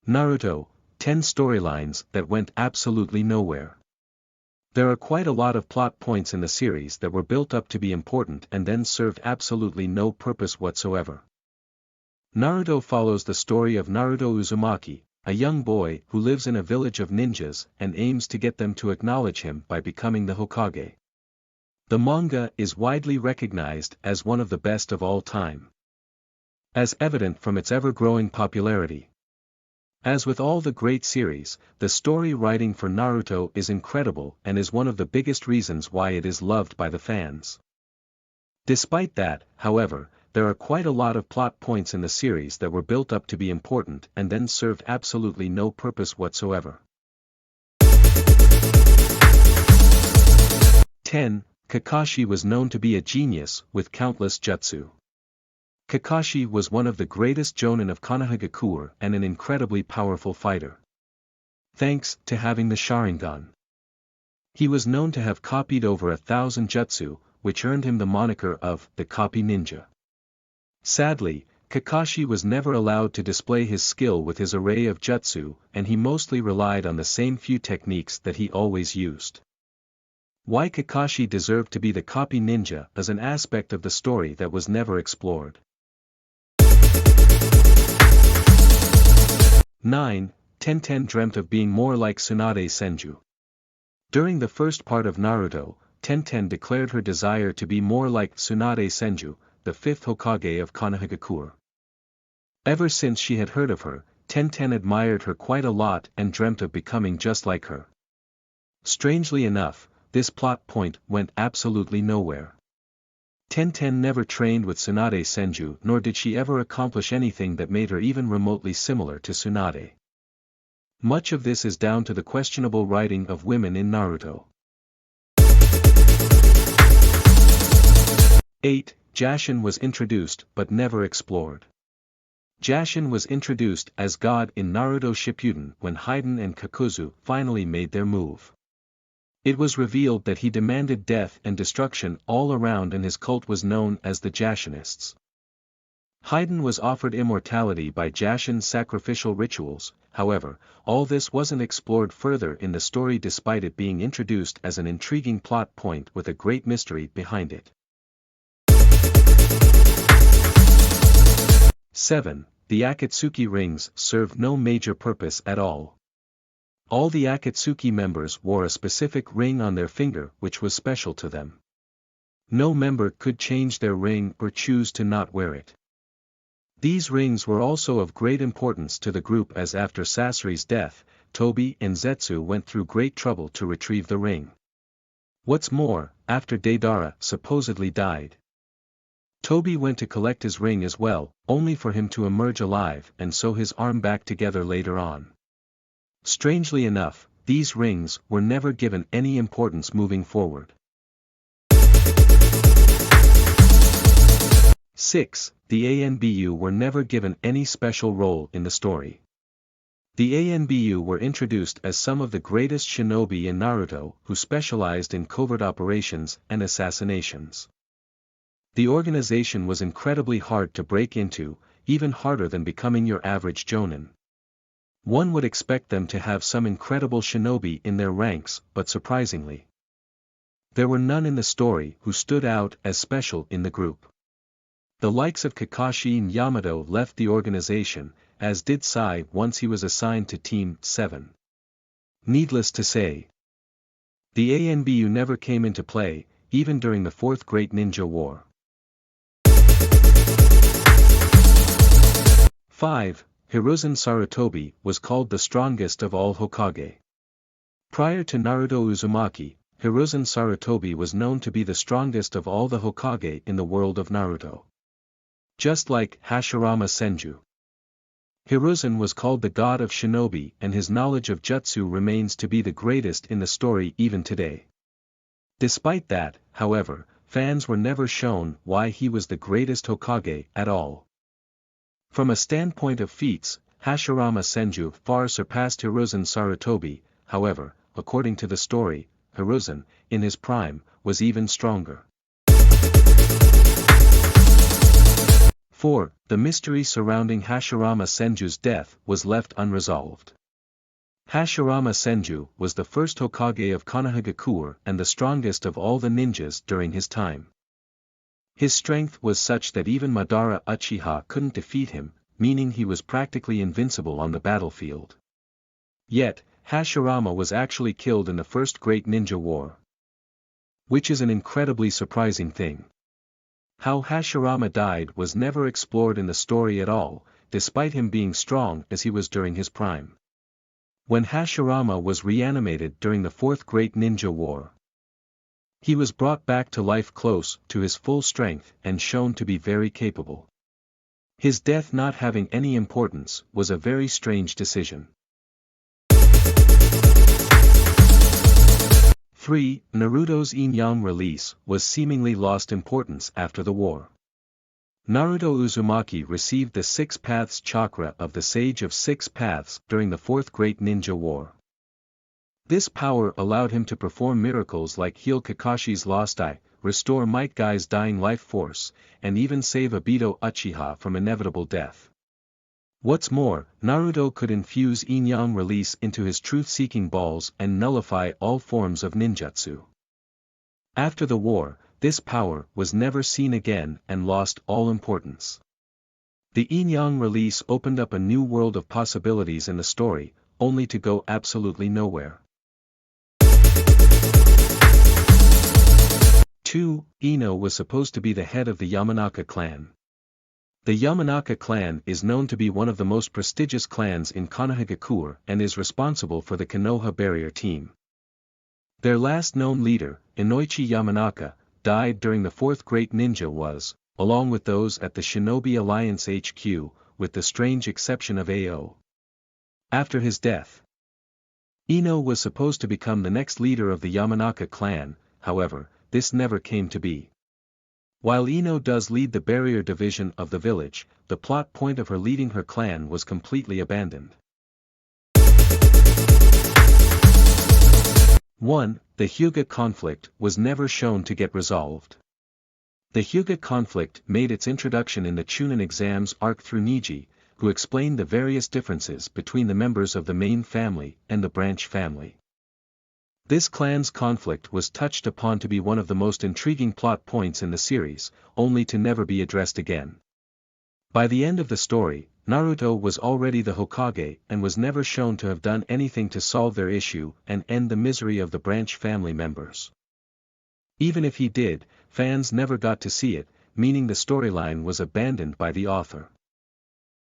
Naruto, 10 storylines that went absolutely nowhere. There are quite a lot of plot points in the series that were built up to be important and then served absolutely no purpose whatsoever. Naruto follows the story of Naruto Uzumaki, a young boy who lives in a village of ninjas and aims to get them to acknowledge him by becoming the Hokage. The manga is widely recognized as one of the best of all time, as evident from its ever-growing popularity. As with all the great series, the story writing for Naruto is incredible and is one of the biggest reasons why it is loved by the fans. Despite that, however, there are quite a lot of plot points in the series that were built up to be important and then served absolutely no purpose whatsoever. 10. Kakashi was known to be a genius with countless jutsu. Kakashi was one of the greatest jonin of Konohagakure and an incredibly powerful fighter. Thanks to having the Sharingan, he was known to have copied over 1,000 jutsu, which earned him the moniker of the Copy Ninja. Sadly, Kakashi was never allowed to display his skill with his array of jutsu, and he mostly relied on the same few techniques that he always used. Why Kakashi deserved to be the Copy Ninja is an aspect of the story that was never explored. 9. Tenten dreamt of being more like Tsunade Senju. During the first part of Naruto, Tenten declared her desire to be more like Tsunade Senju, the 5th Hokage of Konohagakure. Ever since she had heard of her, Tenten admired her quite a lot and dreamt of becoming just like her. Strangely enough, this plot point went absolutely nowhere. Tenten never trained with Tsunade Senju, nor did she ever accomplish anything that made her even remotely similar to Tsunade. Much of this is down to the questionable writing of women in Naruto. 8. Jashin was introduced but never explored. Jashin was introduced as God in Naruto Shippuden when Haiden and Kakuzu finally made their move. It was revealed that he demanded death and destruction all around, and his cult was known as the Jashinists. Haiden was offered immortality by Jashin's sacrificial rituals. However, all this wasn't explored further in the story despite it being introduced as an intriguing plot point with a great mystery behind it. 7. The Akatsuki rings served no major purpose at all. All the Akatsuki members wore a specific ring on their finger which was special to them. No member could change their ring or choose to not wear it. These rings were also of great importance to the group, as after Sasori's death, Tobi and Zetsu went through great trouble to retrieve the ring. What's more, after Deidara supposedly died, Tobi went to collect his ring as well, only for him to emerge alive and sew his arm back together later on. Strangely enough, these rings were never given any importance moving forward. 6. The ANBU were never given any special role in the story. The ANBU were introduced as some of the greatest shinobi in Naruto who specialized in covert operations and assassinations. The organization was incredibly hard to break into, even harder than becoming your average jonin. One would expect them to have some incredible shinobi in their ranks, but surprisingly, there were none in the story who stood out as special in the group. The likes of Kakashi and Yamato left the organization, as did Sai once he was assigned to Team 7. Needless to say, the ANBU never came into play, even during the Fourth Great Ninja War. 5. Hiruzen Sarutobi was called the strongest of all Hokage. Prior to Naruto Uzumaki, Hiruzen Sarutobi was known to be the strongest of all the Hokage in the world of Naruto. Just like Hashirama Senju, Hiruzen was called the god of shinobi, and his knowledge of jutsu remains to be the greatest in the story even today. Despite that, however, fans were never shown why he was the greatest Hokage at all. From a standpoint of feats, Hashirama Senju far surpassed Hiruzen Sarutobi. However, according to the story, Hiruzen, in his prime, was even stronger. 4. The mystery surrounding Hashirama Senju's death was left unresolved. Hashirama Senju was the first Hokage of Konohagakure and the strongest of all the ninjas during his time. His strength was such that even Madara Uchiha couldn't defeat him, meaning he was practically invincible on the battlefield. Yet, Hashirama was actually killed in the First Great Ninja War. Which is an incredibly surprising thing. How Hashirama died was never explored in the story at all, despite him being strong as he was during his prime. When Hashirama was reanimated during the Fourth Great Ninja War, he was brought back to life close to his full strength and shown to be very capable. His death not having any importance was a very strange decision. 3. Naruto's Yin-Yang release was seemingly lost importance after the war. Naruto Uzumaki received the Six Paths chakra of the Sage of Six Paths during the Fourth Great Ninja War. This power allowed him to perform miracles like heal Kakashi's lost eye, restore Might Guy's dying life force, and even save Obito Uchiha from inevitable death. What's more, Naruto could infuse Yin-Yang release into his truth-seeking balls and nullify all forms of ninjutsu. After the war, this power was never seen again and lost all importance. The Yin-Yang release opened up a new world of possibilities in the story, only to go absolutely nowhere. 2. Ino was supposed to be the head of the Yamanaka clan. The Yamanaka clan is known to be one of the most prestigious clans in Konohagakure and is responsible for the Konoha barrier team. Their last known leader, Inoichi Yamanaka, died during the Fourth Great Ninja Wars, along with those at the Shinobi Alliance HQ, with the strange exception of Ao. After his death, Ino was supposed to become the next leader of the Yamanaka clan, however, this never came to be. While Ino does lead the barrier division of the village, the plot point of her leading her clan was completely abandoned. 1. The Hyuga conflict was never shown to get resolved. The Hyuga conflict made its introduction in the Chunin exams arc through Niji, who explained the various differences between the members of the main family and the branch family. This clan's conflict was touched upon to be one of the most intriguing plot points in the series, only to never be addressed again. By the end of the story, Naruto was already the Hokage and was never shown to have done anything to solve their issue and end the misery of the branch family members. Even if he did, fans never got to see it, meaning the storyline was abandoned by the author.